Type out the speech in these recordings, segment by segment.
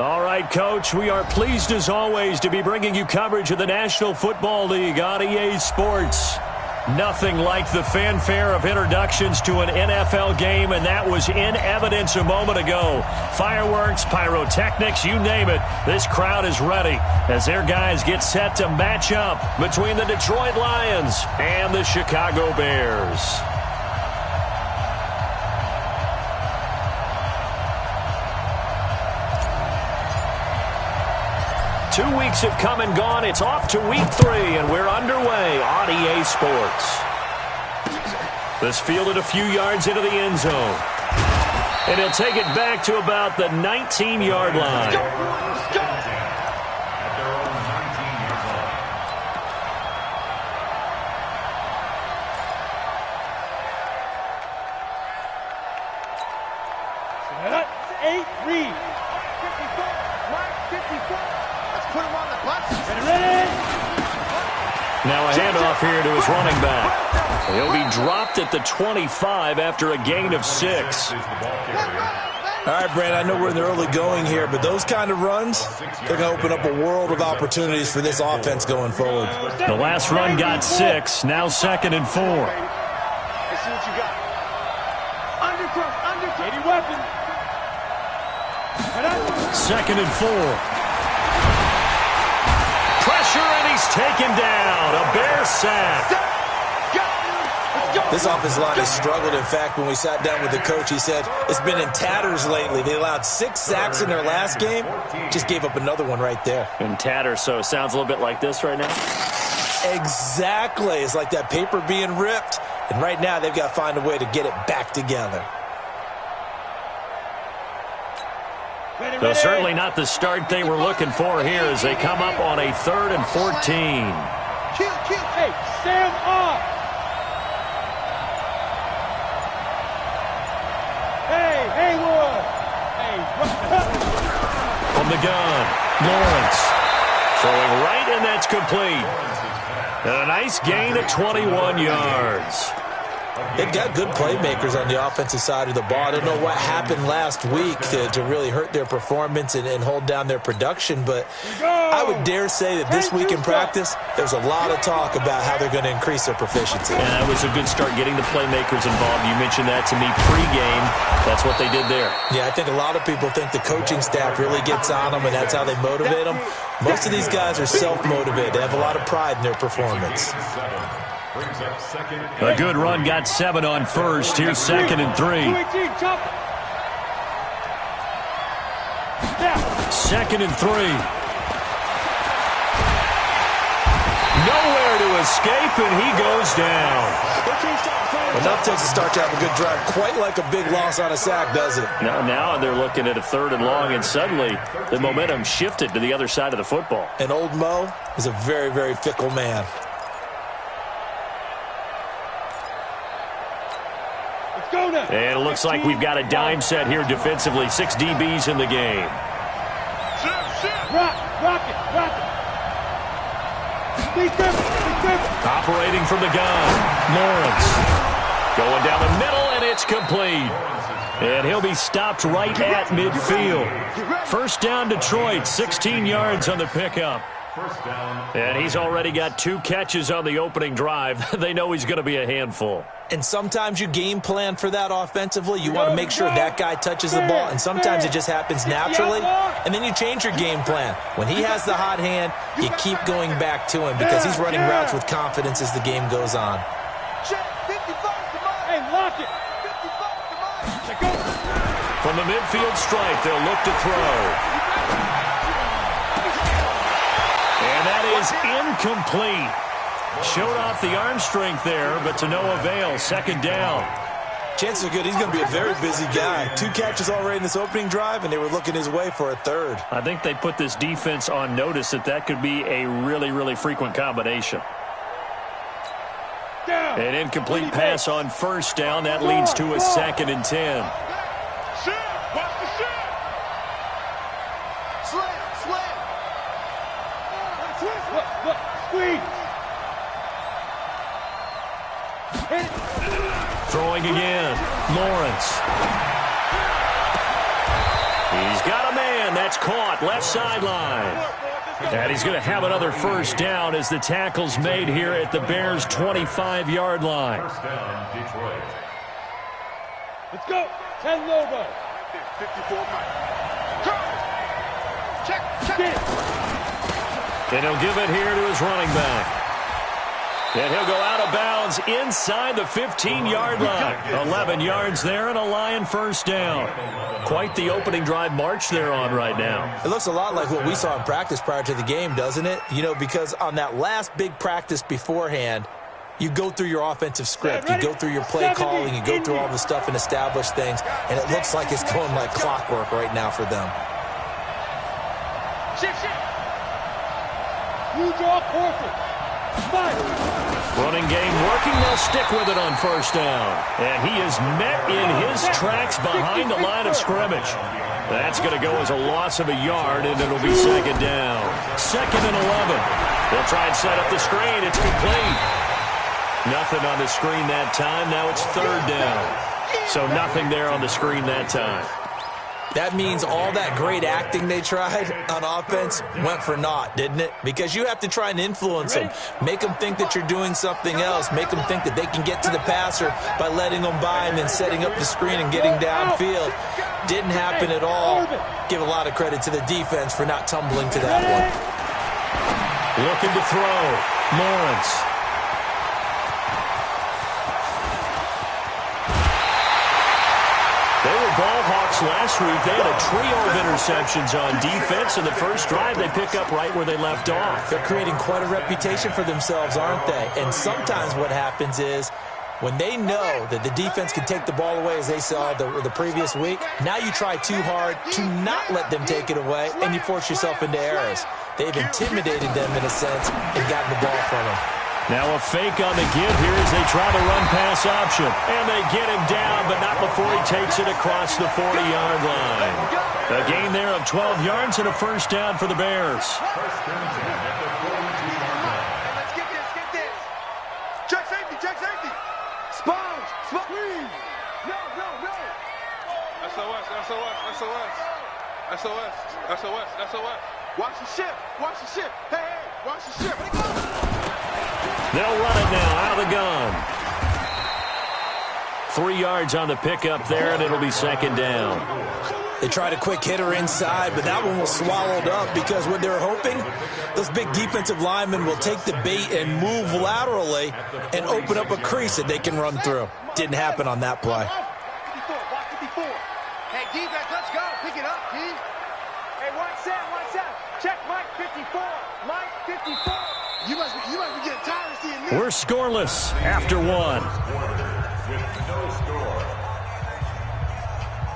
All right, Coach, we are pleased as always to be bringing you coverage of the National Football League on EA Sports. Nothing like the fanfare of introductions to an NFL game, and that was in evidence a moment ago. Fireworks, pyrotechnics, you name it. This crowd is ready as their guys get set to match up between the Detroit Lions and the Chicago Bears. 2 weeks have come and gone. It's off to week 3, and we're underway on EA Sports. This fielded a few yards into the end zone. And he'll take it back to about the 19-yard line. Now a handoff here to his running back. He'll be dropped at the 25 after a gain of 6. All right, Brand, I know we're in the early going here, but those kind of runs, they're going to open up a world of opportunities for this offense going forward. The last run got 6, now 2nd and 4. Let's see what you got. Undercut. Any weapon. 2nd and 4. Pressure, and he's taken down. A Bear sack. This offensive line has struggled. In fact, when we sat down with the coach, he said it's been in tatters lately. They allowed 6 sacks in their last game. Just gave up another one right there. In tatters, so it sounds a little bit like this right now? Exactly. It's like that paper being ripped. And right now, they've got to find a way to get it back together. So certainly not the start they were looking for here as they come up on a 3rd and 14. Hey, stand up. Hey, Haywood. From the gun, Lawrence. Throwing right, and that's complete. And a nice gain of 21 yards. They've got good playmakers on the offensive side of the ball. I don't know what happened last week to really hurt their performance and hold down their production, but I would dare say that this week in practice, there's a lot of talk about how they're going to increase their proficiency. Yeah, that was a good start getting the playmakers involved. You mentioned that to me pregame. That's what they did there. Yeah, I think a lot of people think the coaching staff really gets on them, and that's how they motivate them. Most of these guys are self-motivated. They have a lot of pride in their performance. A good run got 7 on first. Here's 2nd and 3. 2nd and 3. Nowhere to escape, and he goes down. Enough takes a start to have a good drive. Quite like a big loss on a sack, does it? Now they're looking at a 3rd and long, and suddenly the momentum shifted to the other side of the football. And old Mo is a very, very fickle man. And it looks like we've got a dime set here defensively. 6 DBs in the game. Rock it. Operating from the gun, Lawrence. Going down the middle, and it's complete. And he'll be stopped right at midfield. First down, Detroit, 16 yards on the pickup. And he's already got 2 catches on the opening drive. They know he's going to be a handful. And sometimes you game plan for that offensively. You want to make sure that guy touches the ball, and sometimes it just happens naturally, and then you change your game plan. When he has the hot hand, you keep going back to him because he's running routes with confidence as the game goes on. Hey, lock it. From the midfield stripe, they'll look to throw. And that is incomplete. Showed off the arm strength there, but to no avail. 2nd down. Chances are good he's going to be a very busy guy. 2 catches already in this opening drive, and they were looking his way for a 3rd. I think they put this defense on notice that could be a really, really frequent combination. An incomplete pass on 1st down. That leads to a 2nd and 10. Throwing again, Lawrence. He's got a man. That That's caught left sideline. And he's going to have another first down as the tackle's made here at the Bears' 25-yard line. Let's go. 10 Lobo. 54 Check. And he'll give it here to his running back. And he'll go out of bounds inside the 15-yard line. 11 yards there and a Lion first down. Quite the opening drive march they're on right now. It looks a lot like what we saw in practice prior to the game, doesn't it? You know, because on that last big practice beforehand, you go through your offensive script, you go through your play calling, you go through all the stuff and establish things, and it looks like it's going like clockwork right now for them. Shift. You draw forfeit. Running game working. They'll stick with it on first down. And he is met in his tracks behind the line of scrimmage. That's going to go as a loss of a yard, and it'll be second down. 2nd and 11. They'll try and set up the screen. It's complete. Nothing on the screen that time. Now it's 3rd down. So nothing there on the screen that time. That means all that great acting they tried on offense went for naught, didn't it? Because you have to try and influence them. Make them think that you're doing something else. Make them think that they can get to the passer by letting them by and then setting up the screen and getting downfield. Didn't happen at all. Give a lot of credit to the defense for not tumbling to that one. Looking to throw. Lawrence. They were ball hawks last week. They had a trio of interceptions on defense. In the first drive, they pick up right where they left off. They're creating quite a reputation for themselves, aren't they? And sometimes what happens is when they know that the defense can take the ball away, as they saw the previous week, now you try too hard to not let them take it away, and you force yourself into errors. They've intimidated them in a sense and gotten the ball from them. Now a fake on the give here as they try the run-pass option. And they get him down, but not before he takes it across the 40-yard line. A gain there of 12 yards and a first down for the Bears. Let's get this. Check safety. Sponge. Please. No. SOS. Watch the ship. Hey, watch the ship. Let it go. They'll run it now out of the gun. 3 yards on the pickup there, and it'll be second down. They tried a quick hitter inside, but that one was swallowed up because what they're hoping, those big defensive linemen will take the bait and move laterally and open up a crease that they can run through. Didn't happen on that play. Watch 54. Hey, defense, let's go. Pick it up, D. Hey, one set. Check Mike 54. Mike 54. You must be getting tired of seeing me. We're scoreless after one.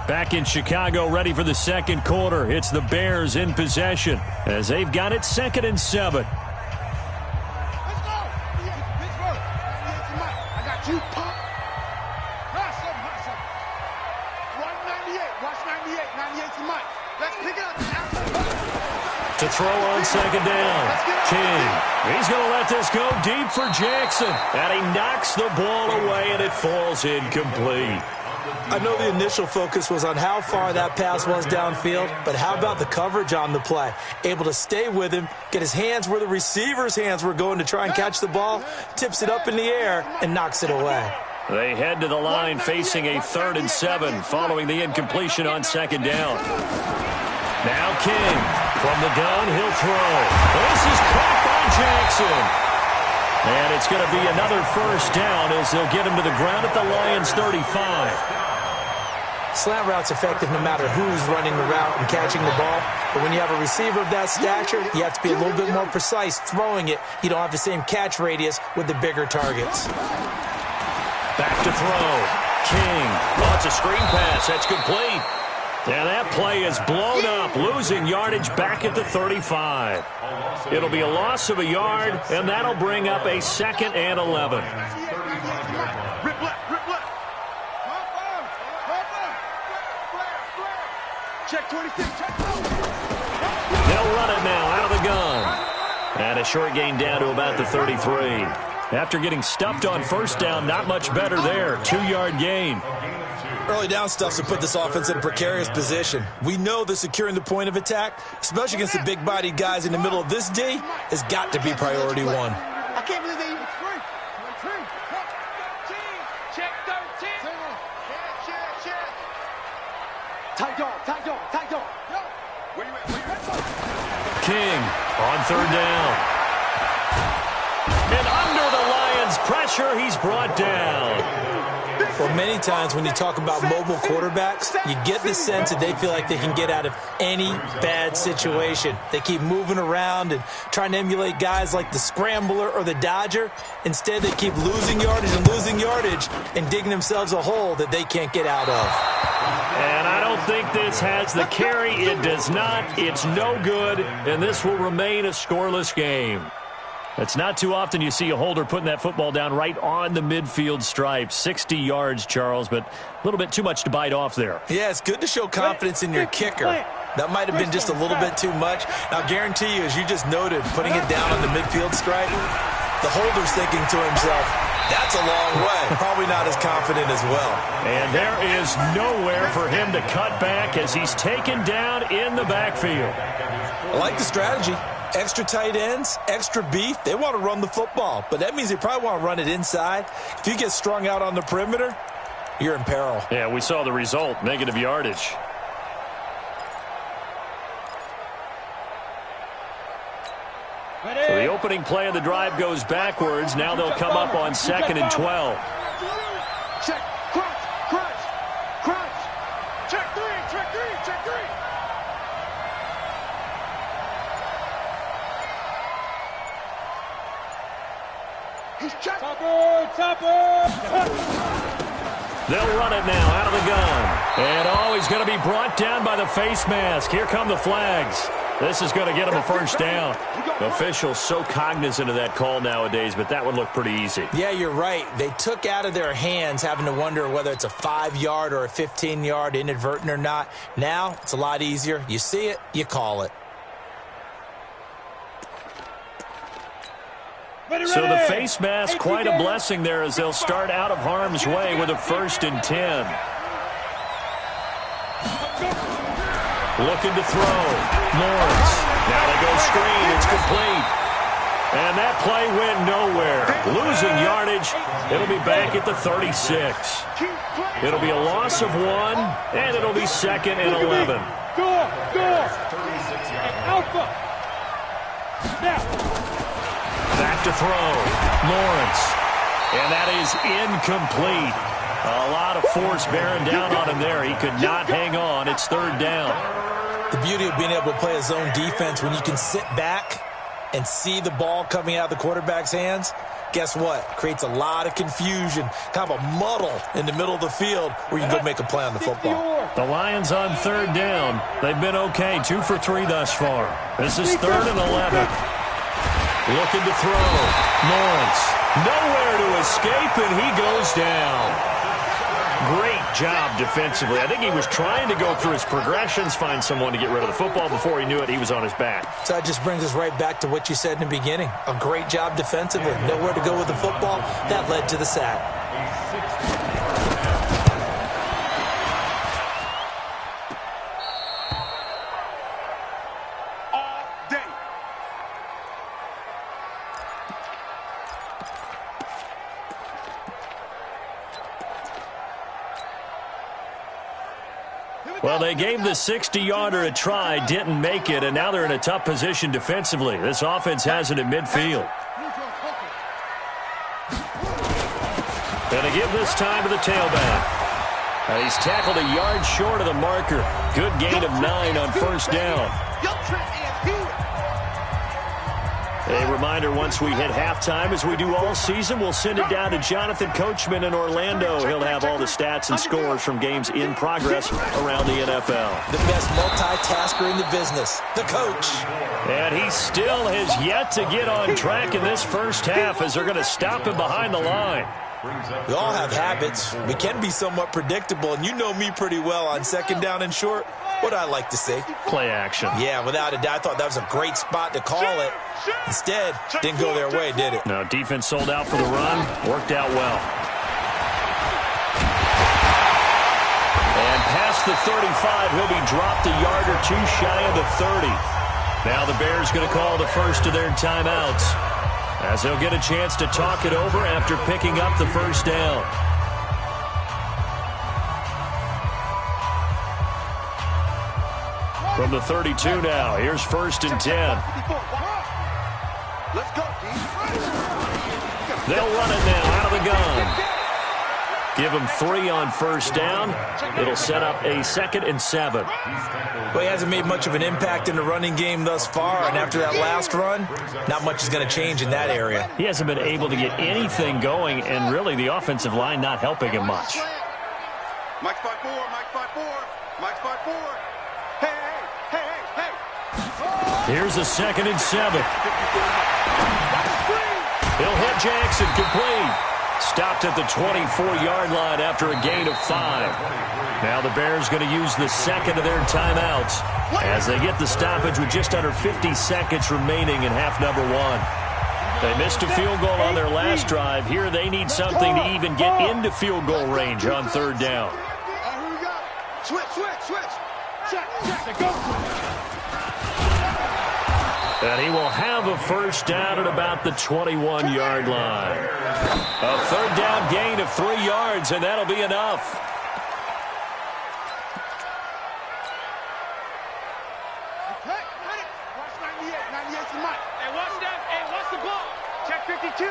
Back in Chicago, ready for the second quarter. It's the Bears in possession as they've got it 2nd and 7. Let's go. Pittsburgh. I got you, pump. Hot something. 198. Watch 98. 98 to Mike. Let's pick it up. To throw on second down. King. He's going to let this go deep for Jackson. And he knocks the ball away, and it falls incomplete. I know the initial focus was on how far that pass was downfield, but how about the coverage on the play? Able to stay with him, get his hands where the receiver's hands were going to try and catch the ball, tips it up in the air, and knocks it away. They head to the line facing a 3rd and 7 following the incompletion on second down. Now King from the gun, he'll throw. This is caught by Jackson. And it's going to be another first down as they'll get him to the ground at the Lions' 35. Slant route's effective no matter who's running the route and catching the ball. But when you have a receiver of that stature, you have to be a little bit more precise throwing it. You don't have the same catch radius with the bigger targets. Back to throw. King. Oh, it's a screen pass. That's complete. And that play is blown up, losing yardage back at the 35. It'll be a loss of a yard, and that'll bring up a 2nd and 11. Rip left. Check 26. They'll run it now out of the gun. And a short gain down to about the 33. After getting stuffed on first down, not much better there. 2-yard gain. Early down stuff to put this offense in a precarious position. We know that securing the point of attack, especially against the big-bodied guys in the middle of this D, has got to be priority one. I can't believe they even free. Check 13. Check. Tight dog. Where you at? King on third down. And under the Lions' pressure, he's brought down. Well, many times when you talk about mobile quarterbacks, you get the sense that they feel like they can get out of any bad situation. They keep moving around and trying to emulate guys like the Scrambler or the Dodger. Instead, they keep losing yardage and digging themselves a hole that they can't get out of. And I don't think this has the carry. It does not. It's no good, and this will remain a scoreless game. It's not too often you see a holder putting that football down right on the midfield stripe. 60 yards, Charles, but a little bit too much to bite off there. Yeah, it's good to show confidence in your kicker. That might have been just a little bit too much. Now, I guarantee you, as you just noted, putting it down on the midfield stripe, the holder's thinking to himself, that's a long way. Probably not as confident as well. And there is nowhere for him to cut back as he's taken down in the backfield. I like the strategy. Extra tight ends, extra beef. They want to run the football, but that means they probably want to run it inside. If you get strung out on the perimeter, you're in peril. Yeah, we saw the result, negative yardage. So the opening play of the drive goes backwards. Now they'll come up on 2nd and 12. Check. Crunch. Check three. He's checked. Topper. They'll run it now out of the gun. And he's going to be brought down by the face mask. Here come the flags. This is going to get him a first down. Officials so cognizant of that call nowadays, but that would look pretty easy. Yeah, you're right. They took out of their hands having to wonder whether it's a 5-yard or a 15-yard inadvertent or not. Now, it's a lot easier. You see it, you call it. So the face mask, quite a blessing there as they'll start out of harm's way with a 1st and 10. Looking to throw. Lawrence. Now they go screen. It's complete. And that play went nowhere. Losing yardage. It'll be back at the 36. It'll be a loss of 1, and it'll be 2nd and 11. Go. Alpha. Now. Back to throw. Lawrence. And that is incomplete. A lot of force bearing down on him there. He could not hang on. It's 3rd down. The beauty of being able to play a zone defense when you can sit back and see the ball coming out of the quarterback's hands, guess what? Creates a lot of confusion, kind of a muddle in the middle of the field where you can go make a play on the football. The Lions on 3rd down. They've been okay, 2 for 3 thus far. This is 3rd and 11. Looking to throw. Lawrence. Nowhere to escape, and he goes down. Great job defensively. I think he was trying to go through his progressions, find someone to get rid of the football. Before he knew it, he was on his back. So that just brings us right back to what you said in the beginning. A great job defensively. Nowhere to go with the football. That led to the sack. Well, they gave the 60-yarder a try, didn't make it, and now they're in a tough position defensively. This offense has it at midfield. And to give this time to the tailback. And he's tackled a yard short of the marker. Good gain of 9 on 1st down. A reminder, once we hit halftime, as we do all season, we'll send it down to Jonathan Coachman in Orlando. He'll have all the stats and scores from games in progress around the NFL. The best multitasker in the business, the coach. And he still has yet to get on track in this first half as they're going to stop him behind the line. We all have habits. We can be somewhat predictable, and you know me pretty well on 2nd down and short. What I like to see. Play action. Yeah, without a doubt, I thought that was a great spot to call it. Instead, didn't go their way, did it? No, defense sold out for the run. Worked out well. the 35. He'll be dropped a yard or two shy of the 30. Now the Bears going to call the first of their timeouts, as they'll get a chance to talk it over after picking up the first down. From the 32 now, here's 1st and 10. Let's go, D. They'll run it now out of the gun. Give them 3 on 1st down. It'll set up a 2nd and 7. Well, he hasn't made much of an impact in the running game thus far, and after that last run, not much is going to change in that area. He hasn't been able to get anything going, and really the offensive line not helping him much. Mike 5-4, Mike 5-4, Mike 5-4. Hey. Here's a 2nd and 7. He'll hit Jackson complete. Stopped at the 24-yard line after a gain of 5. Now the Bears going to use the 2nd of their timeouts as they get the stoppage with just under 50 seconds remaining in half number 1. They missed a field goal on their last drive. Here they need something to even get into field goal range on 3rd down. Here we go. Switch. Check, go. And he will have a 1st down at about the 21-yard line. A 3rd down gain of 3 yards, and that'll be enough. Hey, watch 98. 98's the mic. Hey, watch that. Hey, watch the ball. Check 52.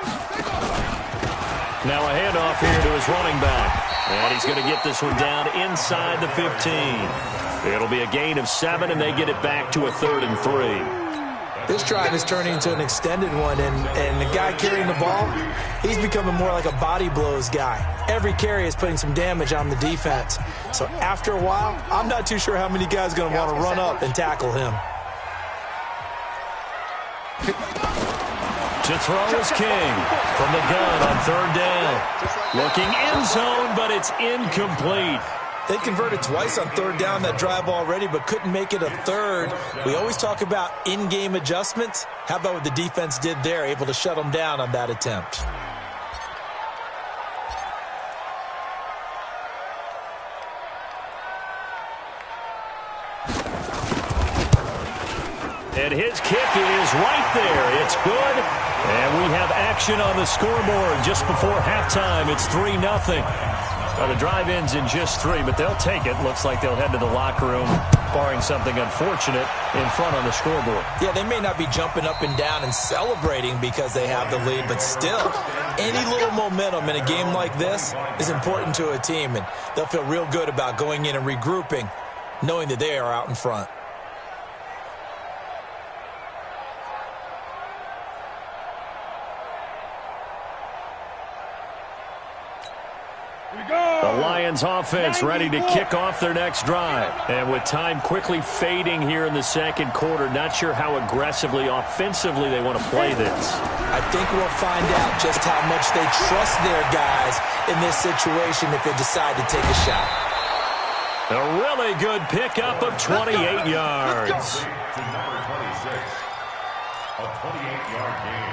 Now a handoff here to his running back. And he's going to get this one down inside the 15. It'll be a gain of 7, and they get it back to a 3rd and 3. This drive is turning into an extended one, and the guy carrying the ball, he's becoming more like a body blows guy. Every carry is putting some damage on the defense. So after a while, I'm not too sure how many guys are going to want to run up and tackle him. To throw is King from the gun on 3rd down. Looking end zone, but it's incomplete. They converted twice on 3rd down that drive already, but couldn't make it a 3rd. We always talk about in-game adjustments. How about what the defense did there, able to shut them down on that attempt? And his kick is right there. It's good. And we have action on the scoreboard just before halftime. It's 3-0. Well, the drive ends in just 3, but they'll take it. Looks like they'll head to the locker room, barring something unfortunate, in front on the scoreboard. Yeah, they may not be jumping up and down and celebrating because they have the lead, but still, any little momentum in a game like this is important to a team, and they'll feel real good about going in and regrouping, knowing that they are out in front. The Lions offense ready to kick off their next drive. And with time quickly fading here in the 2nd quarter, not sure how aggressively, offensively they want to play this. I think we'll find out just how much they trust their guys in this situation if they decide to take a shot. A really good pickup of 28 yards. To number 26, a 28-yard gain.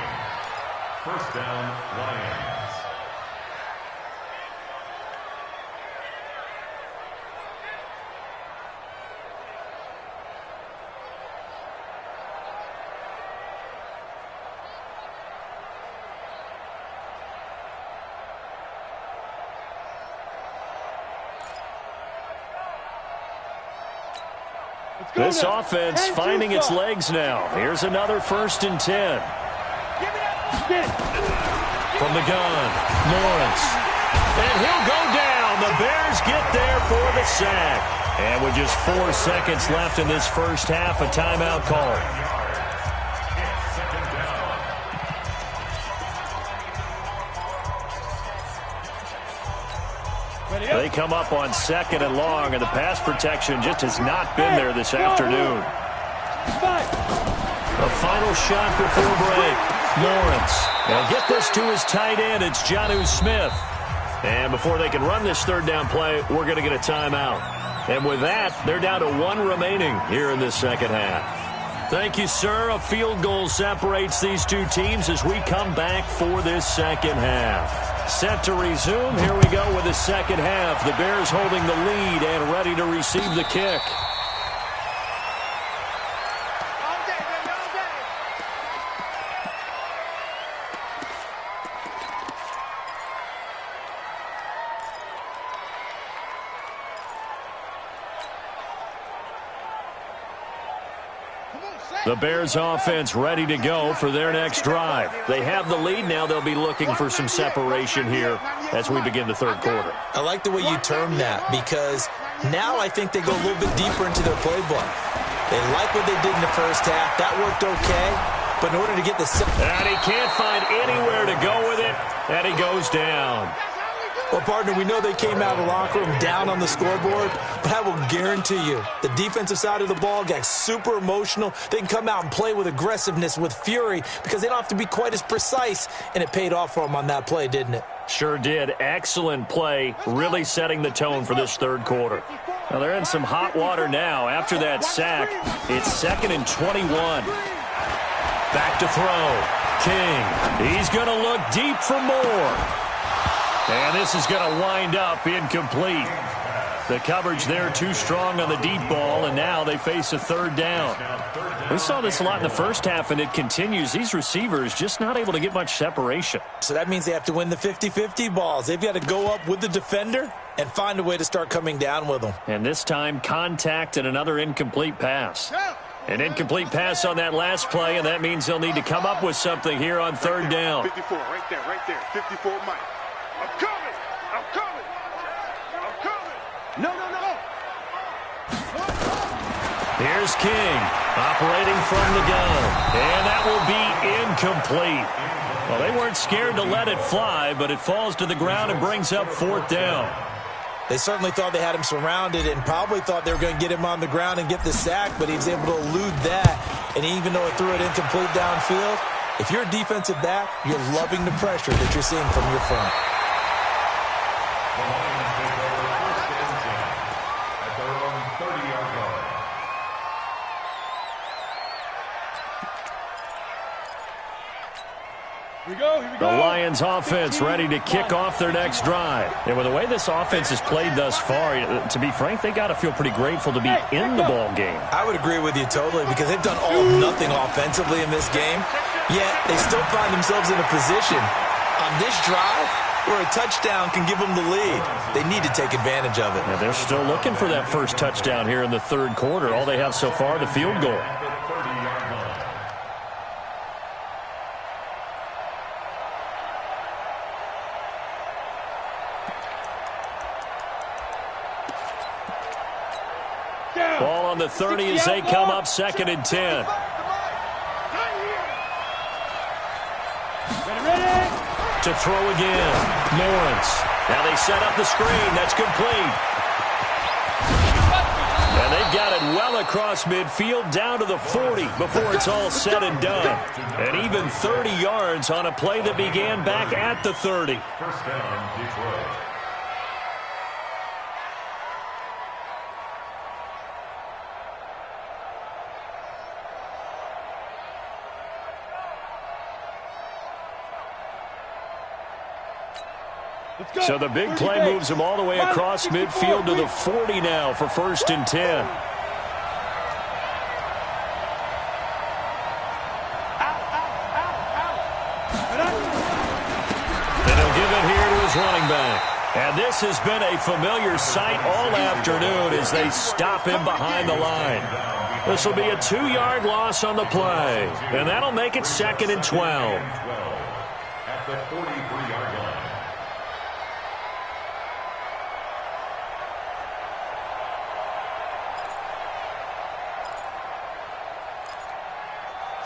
1st down, Lions. This offense finding its legs now. Here's another 1st and 10. From the gun, Lawrence. And he'll go down. The Bears get there for the sack. And with just 4 seconds left in this first half, a timeout call. They come up on 2nd and long, and the pass protection just has not been there this afternoon. A final shot before break. Lawrence. They'll get this to his tight end. It's Jonnu Smith. And before they can run this 3rd down play, we're going to get a timeout. And with that, they're down to 1 remaining here in this 2nd half. Thank you, sir. A field goal separates these two teams as we come back for this 2nd half. Set to resume. Here we go with the second half. The Bears holding the lead and ready to receive the kick. The Bears offense ready to go for their next drive. They have the lead now. They'll be looking for some separation here as we begin the third quarter. I like the way you term that because now I think they go a little bit deeper into their playbook. They like what they did in the first half. That worked okay. But in order to get the... And he can't find anywhere to go with it. And he goes down. Well, partner, we know they came out of the locker room down on the scoreboard, but I will guarantee you the defensive side of the ball got super emotional. They can come out and play with aggressiveness, with fury, because they don't have to be quite as precise, and it paid off for them on that play, didn't it? Sure did. Excellent play, really setting the tone for this third quarter. Now, they're in some hot water now. After that sack, it's 2nd and 21. Back to throw. King. He's going to look deep for more. And this is going to wind up incomplete. The coverage there too strong on the deep ball, and now they face a third down. We saw this a lot in the first half, and it continues. These receivers just not able to get much separation. So that means they have to win the 50-50 balls. They've got to go up with the defender and find a way to start coming down with them. And this time, contact and another incomplete pass. An incomplete pass on that last play, and that means they'll need to come up with something here on third down. 54, right there. 54, Mike. I'm coming! No. Here's King, operating from the gun. And that will be incomplete. Well, they weren't scared to let it fly, but it falls to the ground and brings up 4th down. They certainly thought they had him surrounded and probably thought they were going to get him on the ground and get the sack, but he was able to elude that. And even though it threw it incomplete downfield, if you're a defensive back, you're loving the pressure that you're seeing from your front. The Lions take over 1st and 10 at their own 30-yard line. Here we go. The Lions offense ready to kick off their next drive. And with the way this offense has played thus far, to be frank, they got to feel pretty grateful to be in the ball game. I would agree with you totally because they've done all or nothing offensively in this game, yet they still find themselves in a position on this drive where a touchdown can give them the lead. They need to take advantage of it. Yeah, they're still looking for that first touchdown here in the third quarter. All they have so far, the field goal. Ball on the 30 as they come up 2nd and 10. Ready? To throw again. Lawrence. Now they set up the screen. That's complete. And they've got it well across midfield down to the 40 before it's all said and done. And even 30 yards on a play that began back at the 30. 1st down, Detroit. So the big play moves them all the way across midfield to the 40 now for 1st and 10. And he'll give it here to his running back. And this has been a familiar sight all afternoon as they stop him behind the line. This will be a 2-yard loss on the play. And that'll make it 2nd and 12. At the 43-yard line.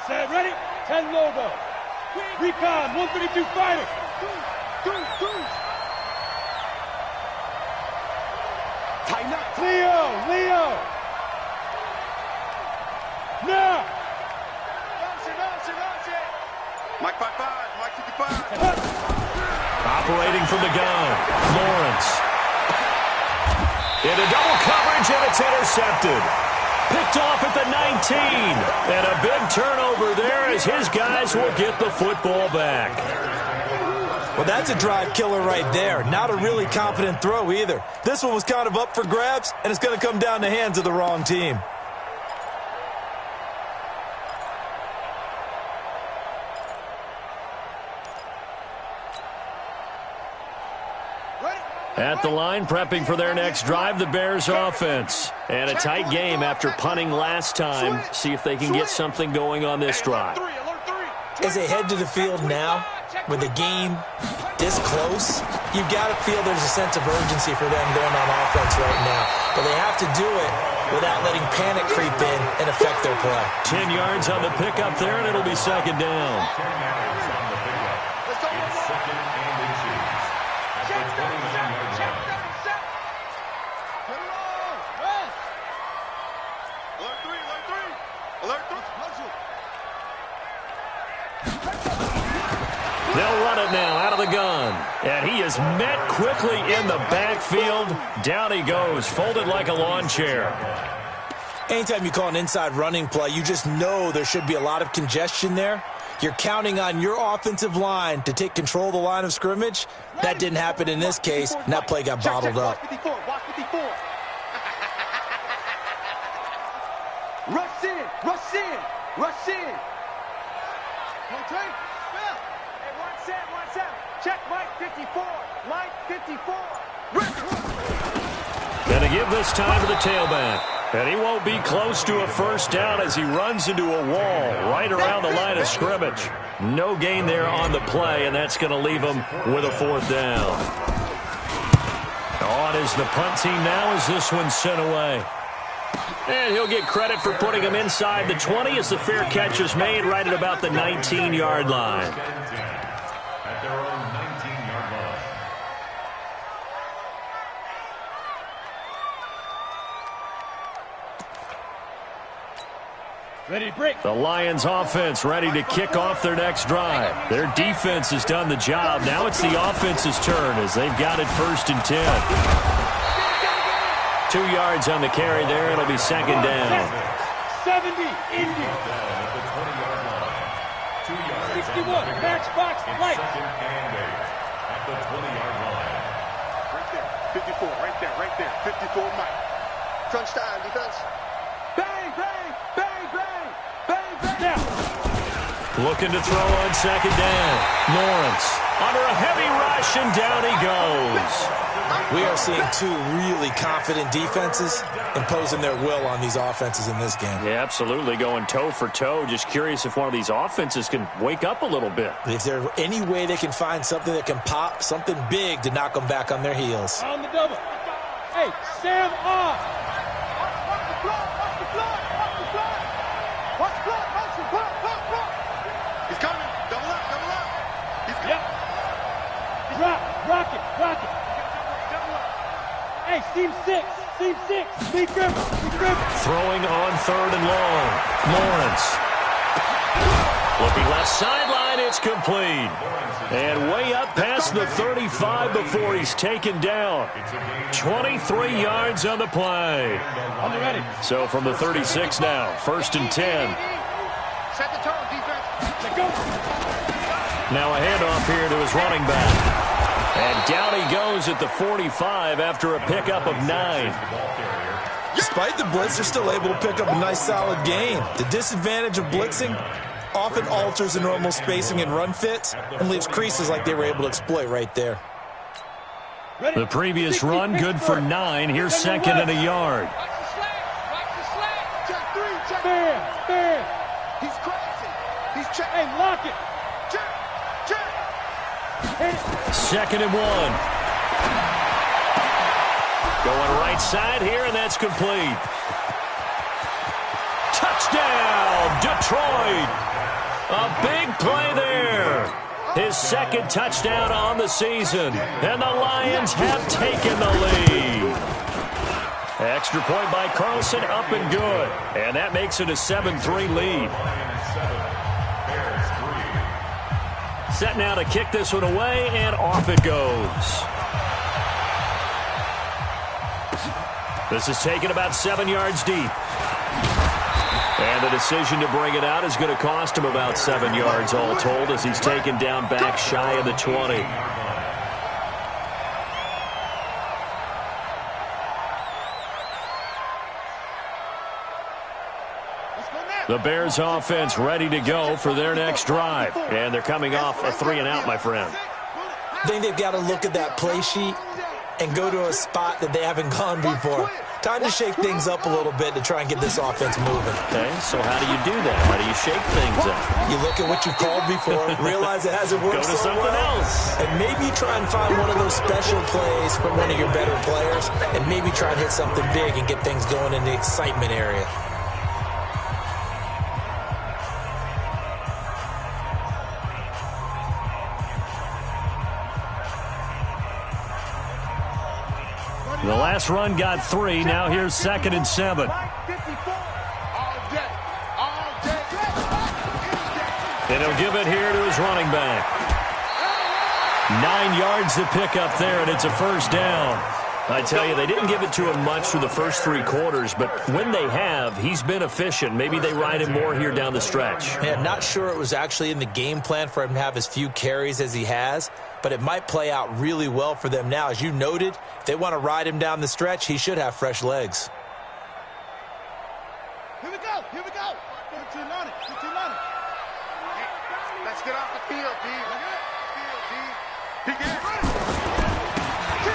Set, ready? 10 logo. Recon, 132 fighter. Tighten up. Leo. Now. Mike 5-5, Mike 55. Operating from the gun, Lawrence. Into double coverage, and it's intercepted. Picked off at the 19. And a big turnover there as his guys will get the football back. Well, that's a drive killer right there. Not a really confident throw either. This one was kind of up for grabs, and it's going to come down the hands of the wrong team. At the line, prepping for their next drive, the Bears offense. And a tight game after punting last time. See if they can get something going on this drive. As they head to the field now, with the game this close, you've got to feel there's a sense of urgency for them going on offense right now. But they have to do it without letting panic creep in and affect their play. 10 yards on the pickup there, and it'll be second down. They'll run it now out of the gun. And he is met quickly in the backfield. Down he goes, folded like a lawn chair. Anytime you call an inside running play, you just know there should be a lot of congestion there. You're counting on your offensive line to take control of the line of scrimmage. That didn't happen in this case, and that play got bottled up. Rush in, rush in, rush in. One set. Check Mike 54. Mike 54. Gonna give this time to the tailback. And he won't be close to a first down as he runs into a wall right around the line of scrimmage. No gain there on the play, and that's going to leave him with a fourth down. On is the punt team now as this one's sent away. And he'll get credit for putting him inside the 20 as the fair catch is made right at about the 19-yard line. At their own 19-yard line. Ready to break. The Lions offense ready to kick off their next drive. Their defense has done the job. Now it's the offense's turn as they've got it 1st and 10. 2 yards on the carry there. It'll be second down. 70, Indy. 61, match box, light. Second and 8 at the 20-yard line. Right there, 54, right there, 54 Mike. Crunch time, defense. Bang, bang, bang, bang, bang, bang. Now. Looking to throw on second down. Lawrence under a heavy rush, and down he goes. We are seeing two really confident defenses imposing their will on these offenses in this game. Yeah, absolutely, going toe for toe. Just curious if one of these offenses can wake up a little bit. If there's any way they can find something that can pop, something big to knock them back on their heels. On the double. Hey, Sam off. He's coming. Double up. He's coming. Yep. Rock it. Hey, seam six. Speed grip. Throwing on 3rd and long. Lawrence. Looking left sideline, it's complete. And way up past the 35 before he's taken down. 23 yards on the play. On the ready. So from the 36 now, 1st and 10. Set the tone, defense. Let go. Now a handoff here to his running back. And down he goes at the 45 after a pickup of 9. Despite the blitz, they're still able to pick up a nice solid gain. The disadvantage of blitzing often alters the normal spacing and run fits and leaves creases like they were able to exploit right there. The previous run good for 9. Here's 2nd and a yard. Check 3, check. Bam. He's crazy. He's check. Hey, lock it. Check. 2nd and 1. Going right side here, and that's complete. Touchdown, Detroit. A big play there. His 2nd touchdown on the season. And the Lions have taken the lead. Extra point by Carlson, up and good. And that makes it a 7-3 lead. Set now to kick this one away, and off it goes. This is taken about 7 yards deep. And the decision to bring it out is going to cost him about 7 yards all told as he's taken down back shy of the 20. The Bears offense ready to go for their next drive. And they're coming off a 3-and-out, my friend. I think they've got to look at that play sheet and go to a spot that they haven't gone before. Time to shake things up a little bit to try and get this offense moving. Okay, so how do you do that? How do you shake things up? You look at what you've called before, realize it hasn't worked Go to something else. and maybe try and find one of those special plays from one of your better players, and maybe try and hit something big and get things going in the excitement area. The last run got 3. Now here's 2nd and 7. And he'll give it here to his running back. 9 yards to pick up there, and it's a first down. I tell you, they didn't give it to him much through the first 3 quarters, but when they have, he's been efficient. Maybe they ride him more here down the stretch. Yeah, not sure it was actually in the game plan for him to have as few carries as he has, but it might play out really well for them now. As you noted, if they want to ride him down the stretch, he should have fresh legs. Here we go. 15 on it. Let's get off the field, D.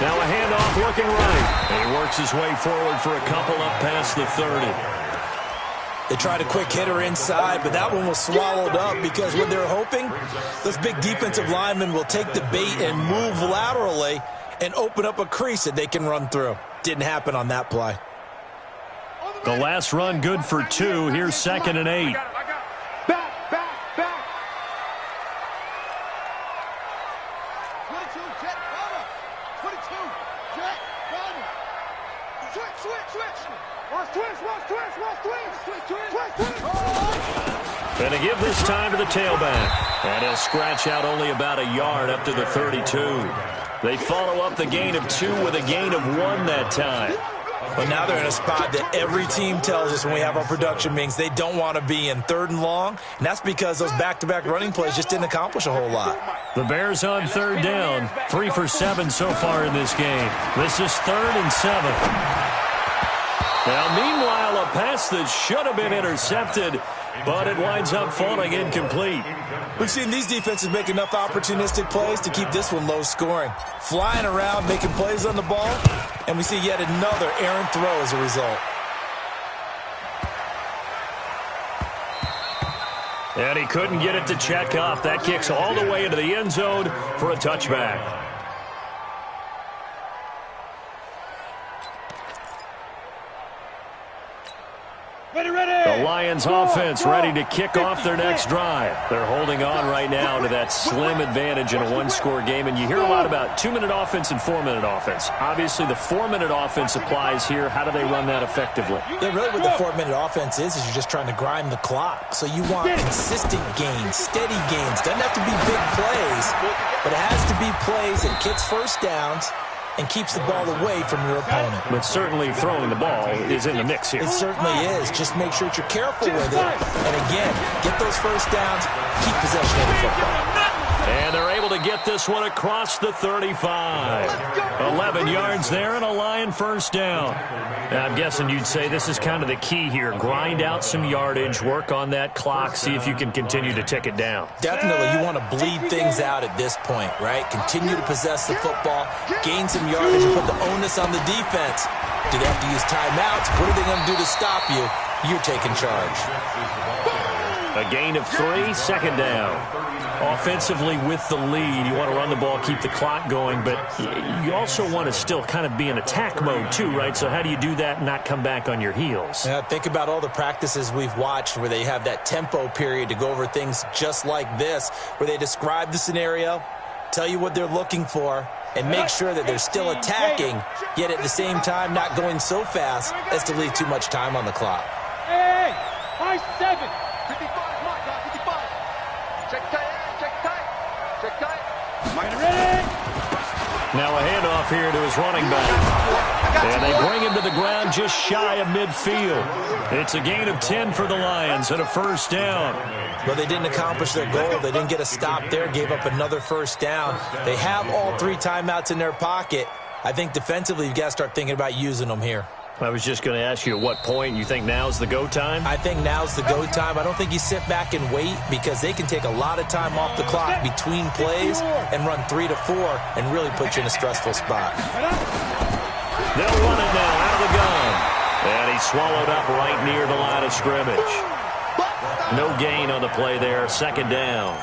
Now a handoff looking right. And he works his way forward for a couple up past the 30. They tried a quick hitter inside, but that one was swallowed up because what they're hoping, those big defensive linemen will take the bait and move laterally and open up a crease that they can run through. Didn't happen on that play. The last run good for 2. Here's 2nd and 8. Back. 22, jet, cover. 22, jet, cover. Switch. And to give this time to the tailback. And he'll scratch out only about a yard up to the 32. They follow up the gain of 2 with a gain of 1 that time. But now they're in a spot that every team tells us when we have our production meetings they don't want to be in, 3rd and long. And that's because those back-to-back running plays just didn't accomplish a whole lot. The Bears on 3rd down. 3 for 7 so far in this game. This is 3rd and 7. Now, meanwhile, a pass that should have been intercepted, but it winds up falling incomplete. We've seen these defenses make enough opportunistic plays to keep this one low scoring. Flying around, making plays on the ball, and we see yet another errant throw as a result. And he couldn't get it to check up. That kicks all the way into the end zone for a touchback. The Lions offense ready to kick off their next drive. They're holding on right now to that slim advantage in a one-score game. And you hear a lot about 2-minute offense and 4-minute offense. Obviously, the 4-minute offense applies here. How do they run that effectively? Yeah, really what the 4-minute offense is you're just trying to grind the clock. So you want consistent gains, steady gains. Doesn't have to be big plays, but it has to be plays that gets first downs and keeps the ball away from your opponent. But certainly throwing the ball is in the mix here. It certainly is. Just make sure that you're careful with it. And again, get those first downs, keep possession of the football. And they're able to get this one across the 35. 11 yards there and a Lion first down. Now, I'm guessing you'd say this is kind of the key here. Grind out some yardage, work on that clock, see if you can continue to tick it down. Definitely, you want to bleed things out at this point, right? Continue to possess the football, gain some yardage, and put the onus on the defense. Do they have to use timeouts? What are they going to do to stop you? You're taking charge. A gain of 3, second down. Offensively with the lead, you want to run the ball, keep the clock going, but you also want to still kind of be in attack mode too, right? So how do you do that and not come back on your heels? Yeah, think about all the practices we've watched where they have that tempo period to go over things just like this, where they describe the scenario, tell you what they're looking for, and make sure that they're still attacking, yet at the same time not going so fast as to leave too much time on the clock. Hey, high 7. 55, mark, 55. Check tight. Check tight. Ready? Now a handoff here to his running back. And they bring him to the ground just shy of midfield. It's a gain of 10 for the Lions and a first down. Well, they didn't accomplish their goal. They didn't get a stop there, gave up another first down. They have all 3 timeouts in their pocket. I think defensively you've got to start thinking about using them here. I was just going to ask you at what point you think now's the go time? I think now's the go time. I don't think you sit back and wait because they can take a lot of time off the clock between plays and run 3 to 4 and really put you in a stressful spot. They'll run it now out of the gun. And he's swallowed up right near the line of scrimmage. No gain on the play there, second down.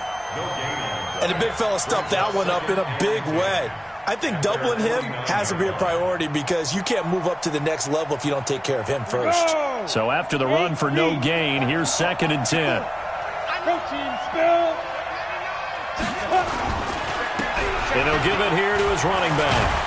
And the big fella stuffed that one up in a big way. I think doubling him has to be a priority because you can't move up to the next level if you don't take care of him first. So after the run for no gain, here's 2nd and 10. And he'll give it here to his running back.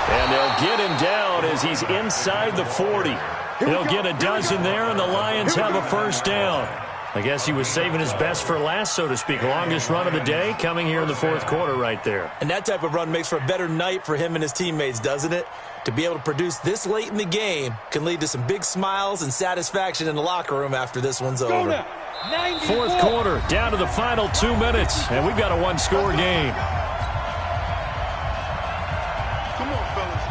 And they'll get him down as he's inside the 40. He'll get a dozen there, and the Lions have a first down. I guess he was saving his best for last, so to speak. Longest run of the day coming here in the 4th quarter right there. And that type of run makes for a better night for him and his teammates, doesn't it? To be able to produce this late in the game can lead to some big smiles and satisfaction in the locker room after this one's over. 4th quarter, down to the final 2 minutes, and we've got a 1-score game. Come on, fellas.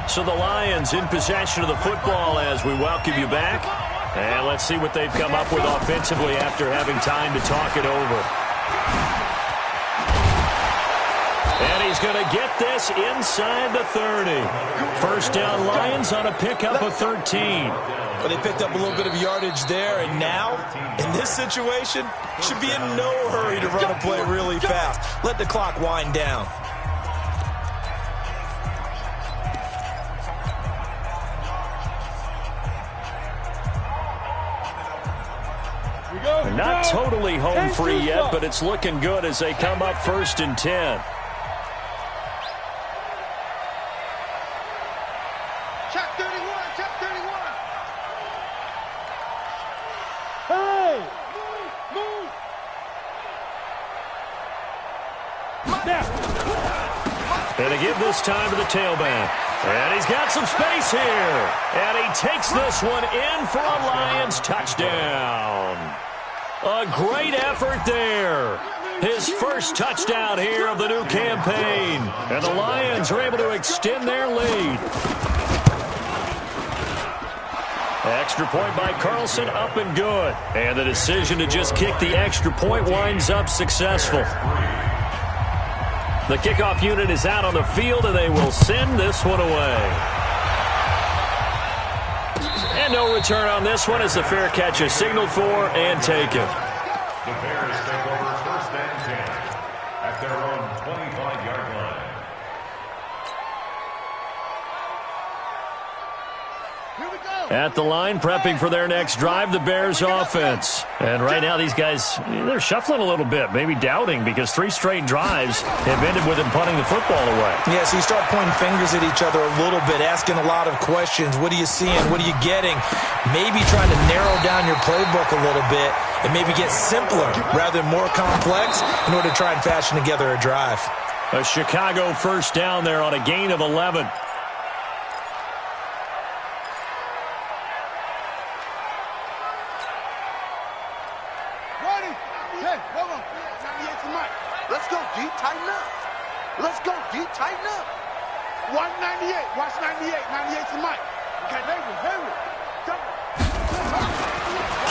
So the Lions in possession of the football as we welcome you back. And let's see what they've come up with offensively after having time to talk it over. And he's going to get this inside the 30. First down Lions on a pickup of 13. But they picked up a little bit of yardage there, and now, in this situation, should be in no hurry to run a play really fast. Let the clock wind down. They're not totally home free yet, but it's looking good as they come up 1st and 10. Check 31, check 31. Hey! Move! And they give this time to the tailback. And he's got some space here. And he takes this one in for a Lions touchdown. A great effort there. His first touchdown here of the new campaign. And the Lions are able to extend their lead. Extra point by Carlson, up and good. And the decision to just kick the extra point winds up successful. The kickoff unit is out on the field, and they will send this one away. And no return on this one as the fair catch is signaled for and taken. The Bears take over 1st and 10 at their own 25-yard line. Here we go. At the line, prepping for their next drive, the Bears offense. And right now, these guys, they're shuffling a little bit, maybe doubting, because 3 straight drives have ended with them punting the football away. Yeah, so you start pointing fingers at each other a little bit, asking a lot of questions. What are you seeing? What are you getting? Maybe trying to narrow down your playbook a little bit and maybe get simpler rather than more complex in order to try and fashion together a drive. A Chicago first down there on a gain of 11. Ready? Hey, hold on. 98 to Mike. Let's go, D. Tighten up. Let's go, D. Tighten up. 198. Watch 98. 98 to Mike. Okay, Henry.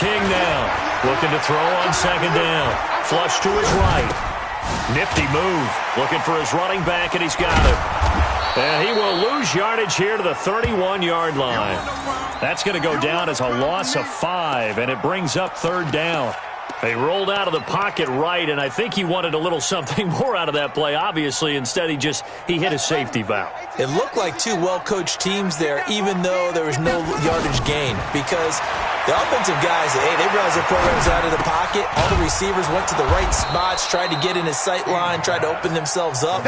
King now, looking to throw on second down. Flush to his right. Nifty move. Looking for his running back, and he's got it. And he will lose yardage here to the 31-yard line. That's going to go down as a loss of 5, and it brings up 3rd down. They rolled out of the pocket right, and I think he wanted a little something more out of that play, obviously. Instead, he hit a safety valve. It looked like 2 well-coached teams there, even though there was no yardage gain, because the offensive guys, hey, they realized their program's out of the pocket. All the receivers went to the right spots, tried to get in his sight line, tried to open themselves up.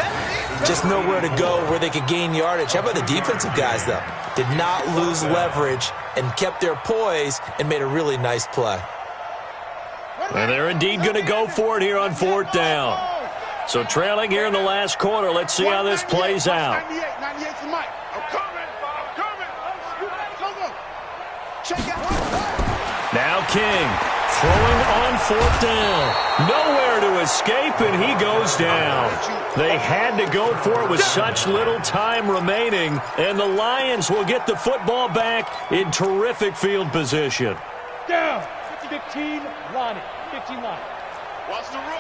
Just nowhere to go where they could gain yardage. How about the defensive guys, though? Did not lose leverage and kept their poise and made a really nice play. And they're indeed going to go for it here on 4th down. So trailing here in the last quarter. Let's see how this plays out. 98's the mic. I'm coming. Go. Check out. Now King throwing on 4th down. Nowhere to escape, and he goes down. They had to go for it with such little time remaining, and the Lions will get the football back in terrific field position. Down. 15 line. 15 line. Watch the run.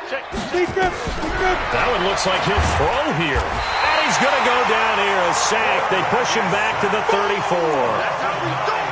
Check. That one looks like he'll throw here. And he's going to go down here. A sack. They push him back to the 34. That's how we do it.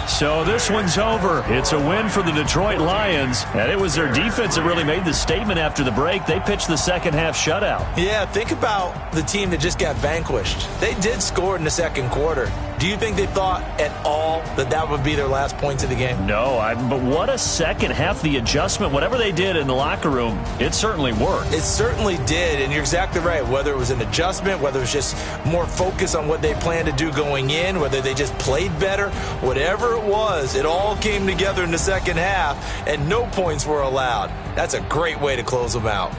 So this one's over. It's a win for the Detroit Lions, and it was their defense that really made the statement after the break. They pitched the second half shutout. Yeah, think about the team that just got vanquished. They did score in the second quarter. Do you think they thought at all that that would be their last points of the game? No, but what a second half. The adjustment, whatever they did in the locker room, it certainly worked. It certainly did, and you're exactly right. Whether it was an adjustment, whether it was just more focus on what they planned to do going in, whether they just played better, whatever it was, it all came together in the second half, and no points were allowed. That's a great way to close them out.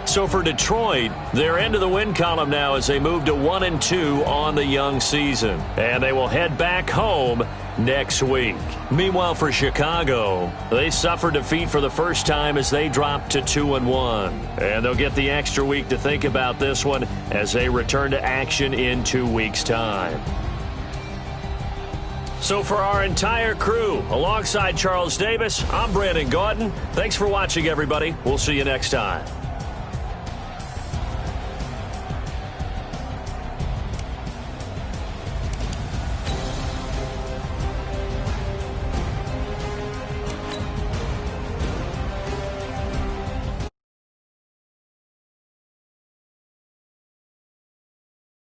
So for Detroit, they're into the win column now as they move to 1-2 on the young season. And they will head back home next week. Meanwhile, for Chicago, they suffered defeat for the first time as they dropped to 2-1. And they'll get the extra week to think about this one as they return to action in 2 weeks' time. So for our entire crew, alongside Charles Davis, I'm Brandon Gaudin. Thanks for watching, everybody. We'll see you next time.